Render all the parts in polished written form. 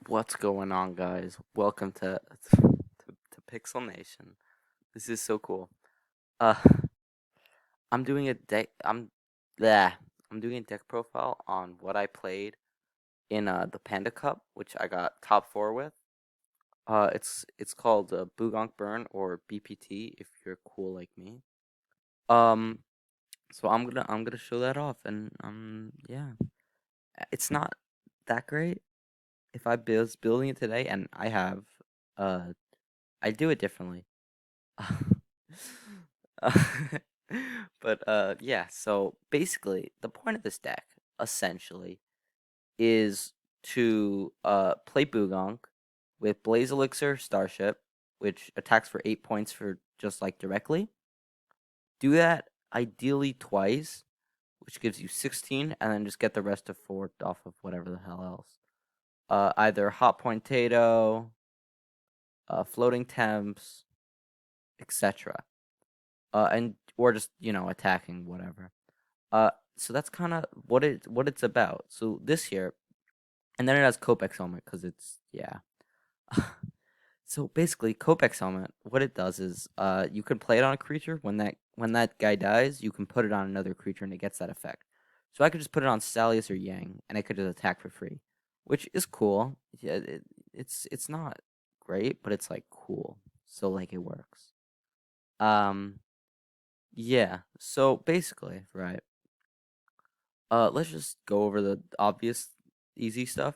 What's going on, guys? Welcome to Pixel Nation. This is so cool. Uh, I'm doing a deck. Yeah, I'm doing a deck profile on what I played in the Panda Cup, which I got top four with. It's called Bugonk Burn or BPT if you're cool like me. Um, so I'm gonna show that off, and yeah, it's not that great. If I was building it today, and uh, I do it differently. Uh, but yeah, so basically the point of this deck essentially is to play Bugonk with Blaze Elixir Starship, which attacks for 8 points for just like directly. Do that ideally twice, which gives you 16, and then just get the rest of 4 off of whatever the hell else. Either Hot Potato, Floating Temps, etc. And or just attacking whatever. So that's kind of what it's about. So this year, and then it has Copex helmet because it's yeah. So basically, Copex helmet, what it does is, you can play it on a creature. When that guy dies, you can put it on another creature and it gets that effect. So I could just put it on Stalius or Yang, and it could just attack for free, which is cool. Yeah, it's not great, but it's like cool. So like it works. Um, yeah. So basically, right. Let's just go over the obvious, easy stuff.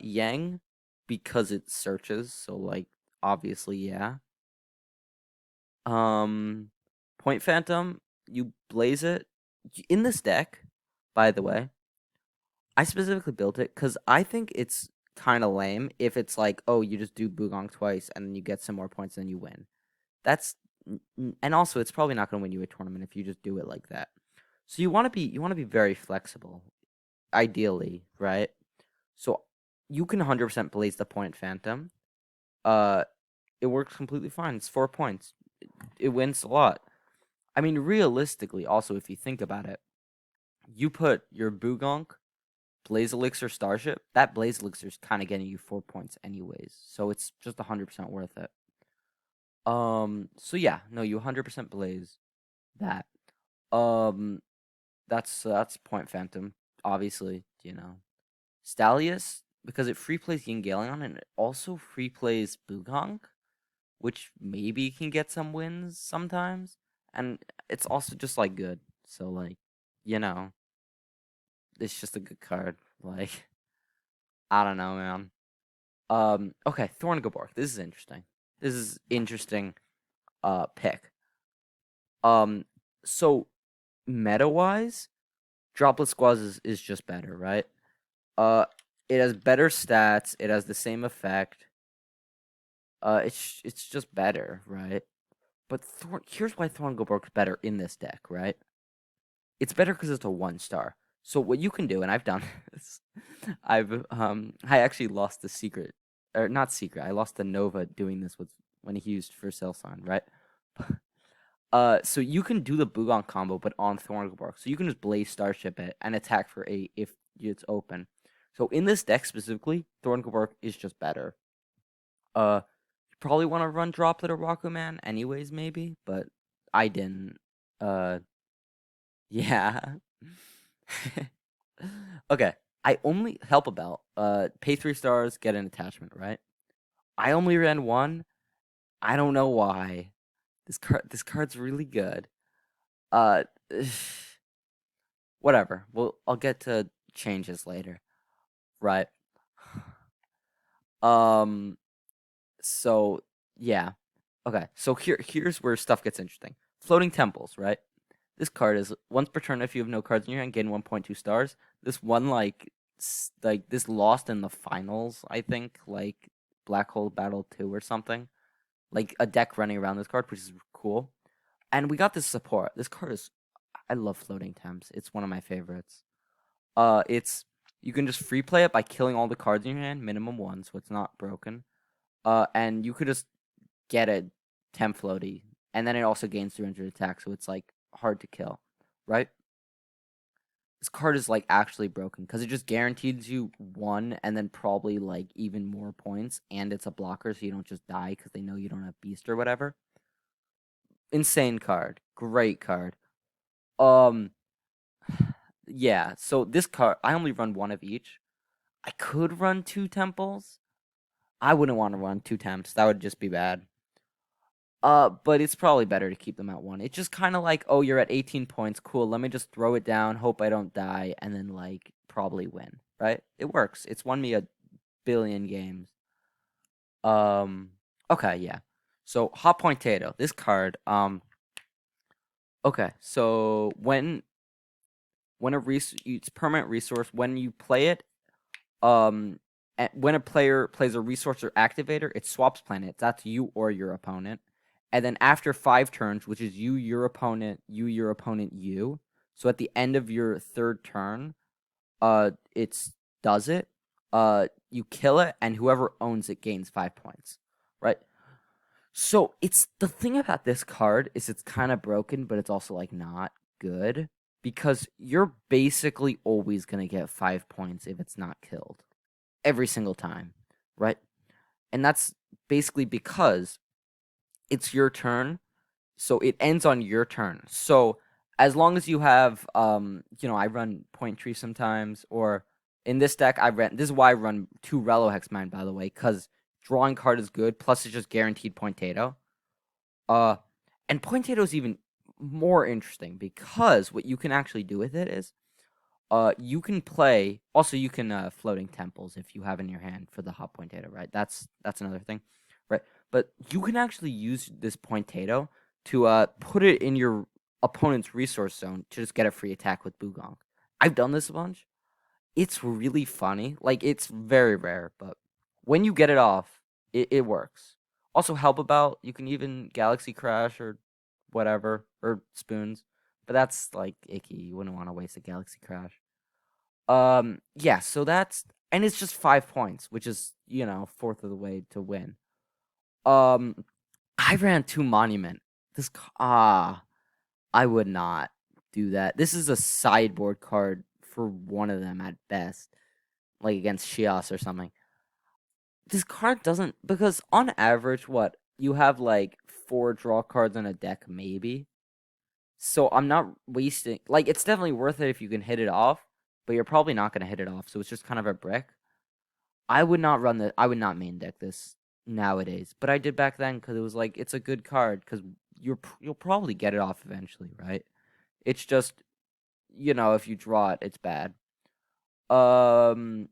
Yang, because it searches, so like obviously, yeah. Um, Point Phantom, you blaze it in this deck. By the way, I specifically built it because I think it's kind of lame if it's like, oh, you just do Bugong twice and then you get some more points and then you win. That's and also it's probably not going to win you a tournament if you just do it like that. So you want to be very flexible, ideally, right? So you can 100% blaze the Point Phantom. Uh, it works completely fine. It's 4 points. It wins a lot. I mean, realistically, also if you think about it, you put your Bugonk, Blaze Elixir Starship. That Blaze Elixir is kind of getting you 4 points anyways, so it's just 100% worth it. So yeah, no, you 100% blaze that. Um, that's Point Phantom, obviously. Stalius, because it free plays Yingalion and it also free plays Bugonk, which maybe can get some wins sometimes. And it's also just like good. So like, you know, it's just a good card. Like, I don't know, man. Okay, Thorngaborg. This is interesting. This is interesting pick. Um so meta wise, Droplet Squaws is just better, right? Uh it has better stats, it has the same effect. It's just better, right? But here's why Thorngoborg's better in this deck, right? It's better because it's a 1-star. So what you can do, and I've done this, I actually lost the secret, or not secret. I lost the Nova doing this with when he used for Sign, right? So you can do the Bugon combo, but on Thorngoborg. So you can just Blaze Starship it and attack for 8 if it's open. So in this deck specifically, Thorngoborg is just better. You probably want to run Droplet or Rokuman anyways, maybe, but I didn't. Uh, yeah. Okay, I only help about pay 3 stars, get an attachment, right? I only ran one. I don't know why. This card's really good. Uh, whatever. Well, I'll get to changes later, right? Um. So yeah. Okay. So here's where stuff gets interesting. Floating temples, right? This card is once per turn if you have no cards in your hand, gain 1.2 stars. This one like this lost in the finals, I think, like Black Hole Battle 2 or something. Like a deck running around this card, which is cool. And we got this support. This card is I love floating temps. It's one of my favorites. It's you can just free play it by killing all the cards in your hand, minimum 1, so it's not broken. And you could just get a temp floaty, and then it also gains 300 attack, so it's like hard to kill, right? This card is like actually broken because it just guarantees you one and then probably like even more points, and it's a blocker so you don't just die because they know you don't have beast or whatever. Insane card, great card. Um, yeah. So this card, I only run one of each. I could run two temples. I wouldn't want to run two temps. That would just be bad. But it's probably better to keep them at one. It's just kind of like, oh, you're at 18 points. Cool. Let me just throw it down, hope I don't die, and then like probably win. Right? It works. It's won me a billion games. Um. Okay. Yeah. So hot potato. This card. Okay. So when it's permanent resource. When you play it, um, when a player plays a resource or activator, it swaps planets. That's you or your opponent. And then after 5 turns, which is you, your opponent, your opponent, you. So at the end of your third turn, it's does it. You kill it, and whoever owns it gains 5 points. Right. So it's the thing about this card is it's kind of broken, but it's also like not good because you're basically always gonna get 5 points if it's not killed every single time, right? And that's basically because it's your turn, so it ends on your turn. So as long as you have, I run Point Tree sometimes, or in this deck, this is why I run 2 Relo Mine, by the way, because drawing card is good, plus it's just guaranteed Pointato. Uh, and Pointato is even more interesting because what you can actually do with it is, you can play. Also, you can floating temples if you have in your hand for the hot pointato, right? That's another thing, right? But you can actually use this pointato to put it in your opponent's resource zone to just get a free attack with Bugonk. I've done this a bunch. It's really funny. Like it's very rare, but when you get it off, it works. Also, help about you can even Galaxy Crash or whatever or spoons, but that's like icky. You wouldn't want to waste a Galaxy Crash. Yeah, so that's and it's just 5 points, which is, fourth of the way to win. Um, I ran 2 Monument. I would not do that. This is a sideboard card for one of them at best, like against Shios or something. This card doesn't because on average, what you have like 4 draw cards in a deck, maybe. So I'm not wasting. Like it's definitely worth it if you can hit it off, but you're probably not going to hit it off. So it's just kind of a brick. I would not run the. I would not main deck this nowadays, but I did back then because it was like it's a good card because you'll probably get it off eventually, right? It's just if you draw it, it's bad. Um,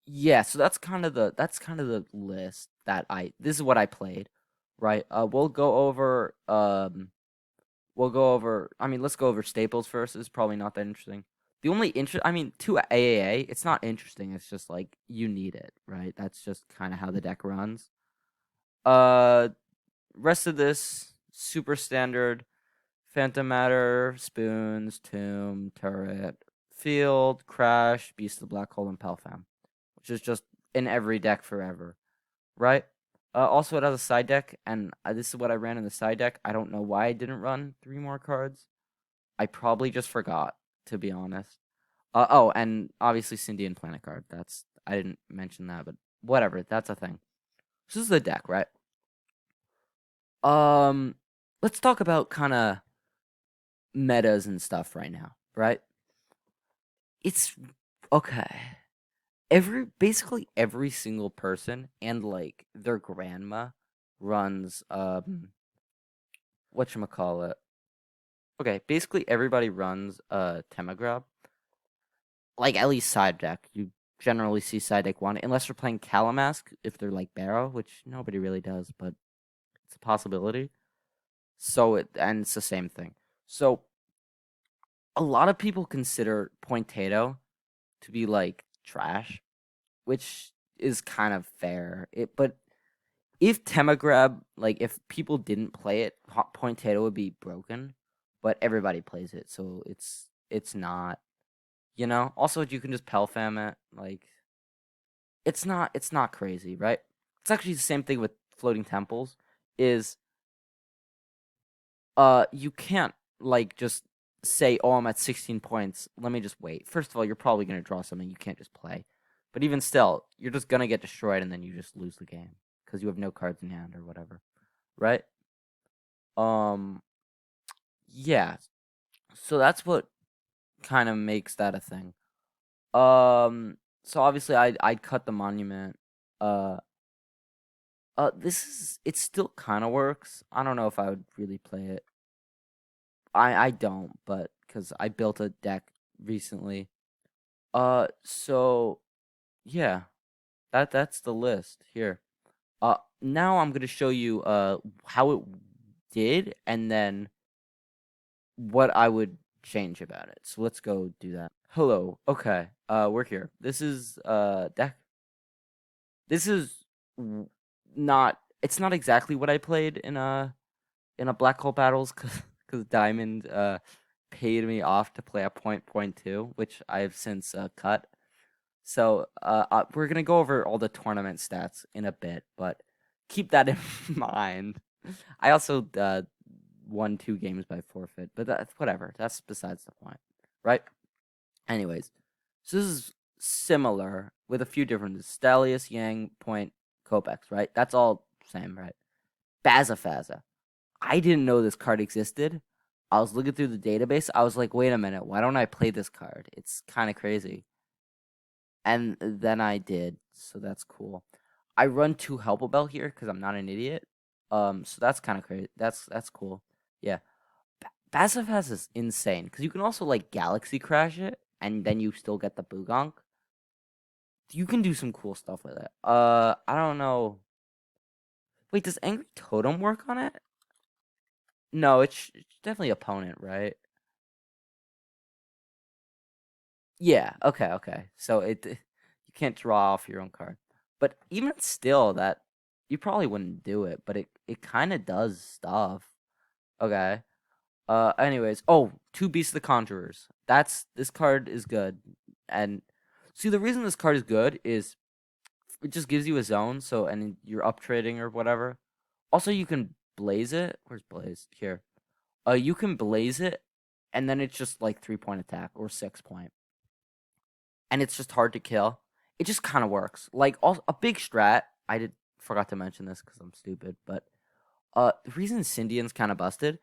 yeah. So that's kind of the list that I. This is what I played, right? We'll go over. I mean, let's go over staples first. It's probably not that interesting. The only I mean, to AAA, it's not interesting. It's just like you need it, right? That's just kind of how the deck runs. Uh, Rest of this super standard: Phantom Matter, Spoons, Tomb, Turret, Field, Crash, Beast of the Black Hole, and Pelfam, which is just in every deck forever, right? Also, it has a side deck, and this is what I ran in the side deck. I don't know why I didn't run 3 more cards. I probably just forgot, to be honest. Oh, and obviously Cindy and Planet Guard. I didn't mention that, but whatever. That's a thing. This is the deck, right? Um, let's talk about kind of metas and stuff right now, right? It's okay. Basically every single person and like their grandma runs whatchamacallit. Okay, basically everybody runs Temagrab. Like at least side deck. You generally see side deck one, unless you're playing Calamask if they're like Barrow, which nobody really does, but it's a possibility. It's the same thing. So a lot of people consider Pointato to be like trash, which is kind of fair. But if Temagrab, like if people didn't play it, Pointato would be broken. But everybody plays it, so it's not. Also you can just Pelfam it. Like it's not crazy, right? It's actually the same thing with floating temples. Is you can't like just say, oh, I'm at 16 points. Let me just wait. First of all, you're probably gonna draw something you can't just play. But even still, you're just gonna get destroyed, and then you just lose the game because you have no cards in hand or whatever, right? Um, yeah. So that's what kind of makes that a thing. So obviously I'd cut the monument. Uh, this is it still kind of works. I don't know if I would really play it. I don't, but because I built a deck recently. So yeah, that's the list here. Now I'm gonna show you how it did, and then what I would change about it. So let's go do that. Hello. Okay. We're here. This is deck. This is w- not. It's not exactly what I played in a Black Hole Battles because Diamond paid me off to play a point two, which I've since cut. So we're gonna go over all the tournament stats in a bit, but keep that in mind. I also won 2 games by forfeit, but that's whatever. That's besides the point, right? Anyways, so this is similar with a few differences. Stelius, Yang, Point, Kopex, right? That's all same, right? Bazafaza. I didn't know this card existed. I was looking through the database. I was like, wait a minute, why don't I play this card? It's kind of crazy. And then I did, so that's cool. I run 2 Helpable Bell here because I'm not an idiot. So that's kind of crazy. That's cool. Yeah. Bazafaz is insane because you can also like Galaxy Crash it, and then you still get the Bugonk. You can do some cool stuff with it. I don't know. Wait, does Angry Totem work on it? No, it's definitely opponent, right? Yeah. Okay. Okay. So you can't draw off your own card, but even still, that you probably wouldn't do it, but it kind of does stuff. Okay. Anyways, oh, 2 Beasts of the Conjurers. This card is good, and see the reason this card is good is it just gives you a zone, so and you're up trading or whatever. Also, you can blaze it. Where's blaze? Here. You can blaze it, and then it's just like 3 point attack or 6 point, and it's just hard to kill. It just kind of works. Like a big strat. I did forgot to mention this because I'm stupid, but the reason Syndian's kind of busted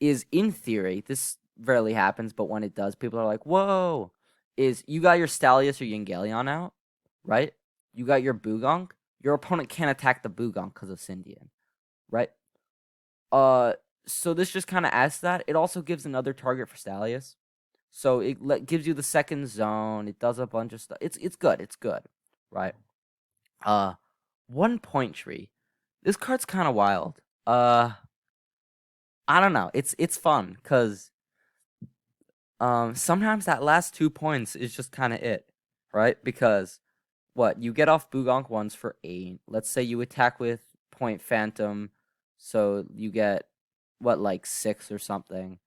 is in theory, this rarely happens, but when it does, people are like, whoa, is you got your Stalius or Yingalion out, right? You got your Bugonk. Your opponent can't attack the Bugonk because of Syndian, right? Uh, so this just kind of adds to that. It also gives another target for Stalius. So it gives you the second zone. It does a bunch of stuff. It's good. It's good, right? Uh, 1 point tree. This card's kind of wild. I don't know. It's fun because sometimes that last 2 points is just kind of it, right? Because what you get off Bugonk once for 8. Let's say you attack with Point Phantom, so you get what like 6 or something.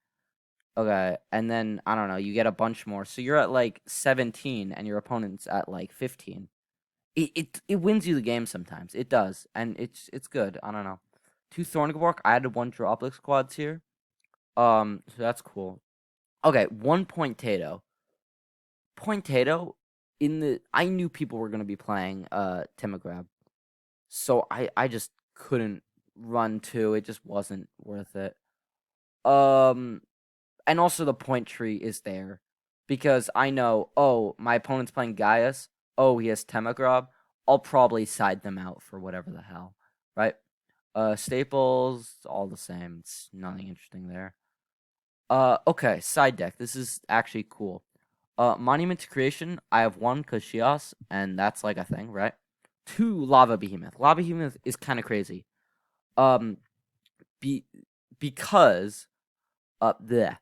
Okay, and then I don't know, you get a bunch more, so you're at like 17, and your opponent's at like 15. It wins you the game sometimes. It does, and it's good. I don't know. 2 Thornbark. I added 1 Droplet squads here. So that's cool. Okay, 1 Point Tato, in the I knew people were gonna be playing Timograb. So I just couldn't run 2. It just wasn't worth it. Um and also the point tree is there. Because I know, oh, my opponent's playing Gaius. Oh, he has Timograb. I'll probably side them out for whatever the hell. Right? Staples, all the same. It's nothing interesting there. Okay, side deck. This is actually cool. Monument to Creation, I have 1 Kashias, and that's like a thing, right? 2 Lava Behemoth. Lava Behemoth is kind of crazy. Um, be because the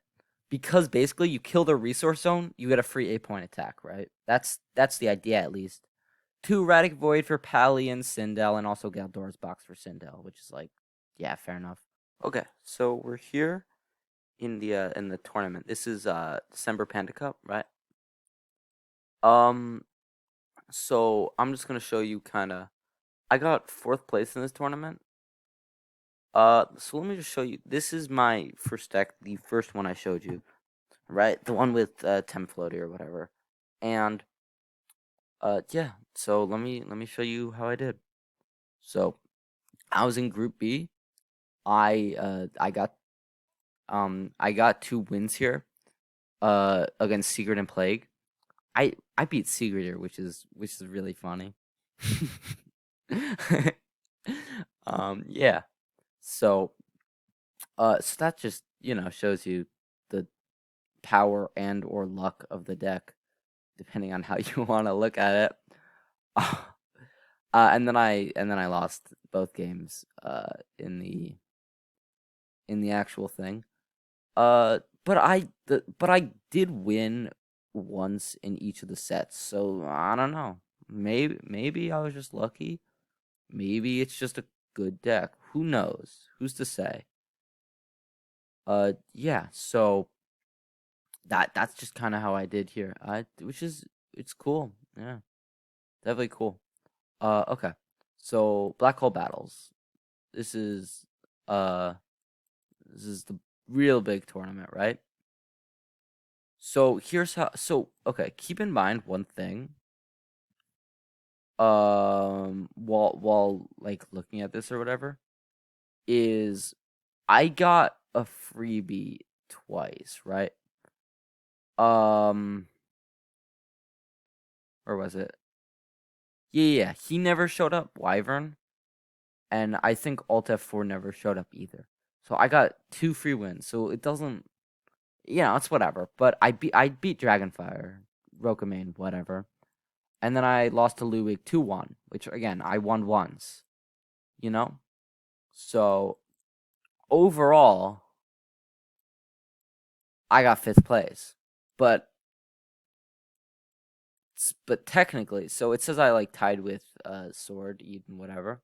because basically you kill the resource zone, you get a free 8 point attack, right? That's the idea at least. 2 Erratic Void for Pally and Sindel, and also Galdor's Box for Sindel, which is like, yeah, fair enough. Okay, so we're here in the tournament. This is December Panda Cup, right? Um, so I'm just gonna show you kind of. I got 4th place in this tournament. So let me just show you. This is my first deck, the first one I showed you. right? The one with temp floaty or whatever. And yeah, so let me show you how I did. So I was in Group B. I got 2 wins here against Secret and Plague. I beat Secret here, which is really funny. Yeah. So so that just, shows you the power and or luck of the deck, depending on how you want to look at it. And then I lost both games in the actual thing. But I did win once in each of the sets, so I don't know. Maybe I was just lucky. Maybe it's just a good deck. Who knows? Who's to say? Yeah. So that's just kind of how I did here. It's cool. Yeah, definitely cool. Okay. So Black Hole Battles. This is uh this is the real big tournament, right? So here's how. So okay, keep in mind one thing. While like looking at this or whatever, is I got a freebie twice, right? Um, or was it? Yeah, he never showed up, Wyvern, and I think Alt F4 never showed up either. So I got 2 free wins. So it doesn't, it's whatever. But I beat Dragonfire, Rokamane, whatever. And then I lost to Ludwig 2-1, which again, I won once, you know? So overall, I got 5th place. But technically, so it says I like tied with Sword, Eden, whatever.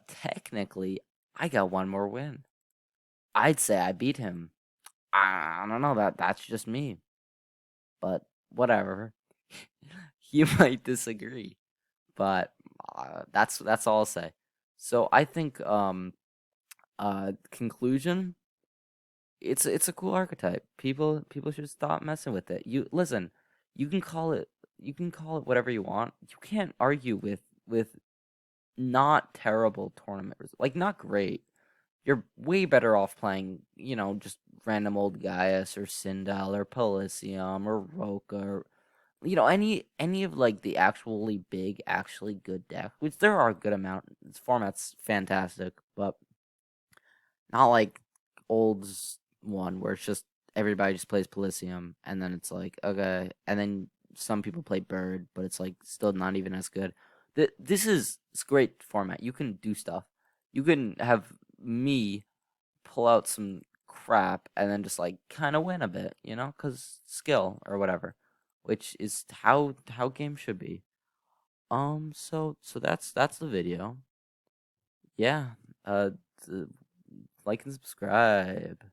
Technically, I got one more win. I'd say I beat him. I don't know, that's just me. But whatever. You might disagree. But that's all I'll say. So I think conclusion, it's a cool archetype. People should stop messing with it. You listen, you can call it whatever you want. You can't argue with not terrible tournament like not great. You're way better off playing, just random old Gaius or Sindel or Pelisium or Roka or any of like the actually big, actually good decks, which there are a good amount. This format's fantastic, but not like old's one where it's just everybody just plays Pelisium and then it's like okay, and then some people play Bird, but it's like still not even as good. This is it's a great format. You can do stuff. You can have me pull out some crap and then just like kind of win a bit, because skill or whatever, which is how games should be. So that's the video. Yeah. Uh, like and subscribe.